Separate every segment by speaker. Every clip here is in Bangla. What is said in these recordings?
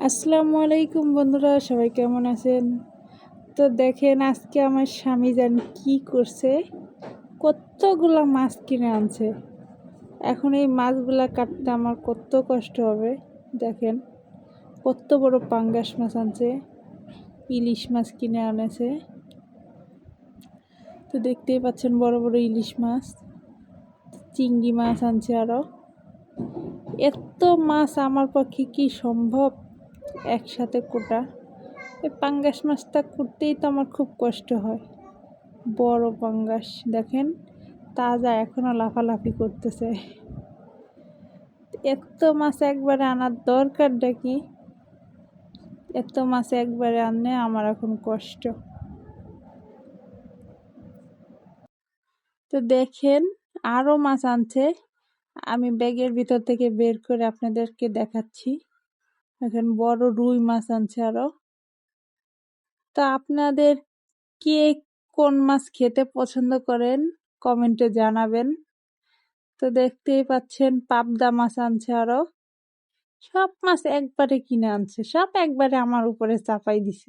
Speaker 1: আসসালামু আলাইকুম বন্ধুরা, সবাই কেমন আছেন? তো দেখেন আজকে আমার স্বামী জানি কি করছে, কতগুলা মাছ কিনে আনছে। এখন এই মাছগুলা কাটতে আমার কত কষ্ট হবে। দেখেন কত বড় পাঙ্গাস মাছ আনছে, ইলিশ মাছ কিনে আনেছে। তো দেখতেই পাচ্ছেন বড় বড় ইলিশ মাছ, চিংড়ি মাছ আনছে আরো। এত মাছ আমার পক্ষে কি সম্ভব একসাথে কোটা? এই পাঙ্গাস মাছটা করতেই তো আমার খুব কষ্ট হয়। বড় পাঙ্গাস দেখেন, তাজা এখনো লাফালাফি করতেছে। এত মাছ একবারে আনার দরকারটা কি? এত মাছ একবারে আনলে আমার এখন কষ্ট। তো দেখেন আরো মাছ আনছে, আমি ব্যাগের ভিতর থেকে বের করে আপনাদেরকে দেখাচ্ছি। এখন বড় রুই মাছ আনছে আরো। তো আপনাদের কে কোন মাছ খেতে পছন্দ করেন কমেন্টে জানাবেন। তো দেখতেই পাচ্ছেন পাবদা মাছ আনছে আরো। সব মাছ একবারে কিনে আনছে, সব একবারে আমার উপরে চাপাই দিছে।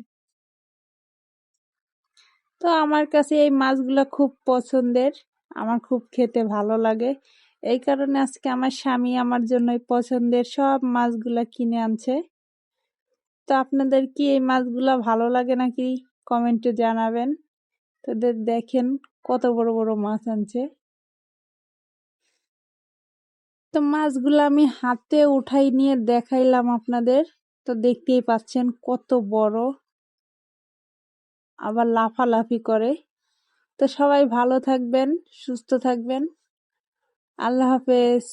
Speaker 1: তো আমার কাছে এই মাছগুলা খুব পছন্দের, আমার খুব খেতে ভালো লাগে। এই কারণে আজকে আমার স্বামী আমার জন্য এই পছন্দের সব মাছগুলা কিনে আনছে। তো আপনাদের কি এই মাছগুলা ভালো লাগে নাকি কমেন্টে জানাবেন। তো দেখেন কত বড় বড় মাছ আনছে। তো মাছগুলো আমি হাতে উঠাই নিয়ে দেখাইলাম আপনাদের। তো দেখতেই পাচ্ছেন কত বড়, আবার লাফালাফি করে। তো সবাই ভালো থাকবেন, সুস্থ থাকবেন। আল্লাহ হাফেজ।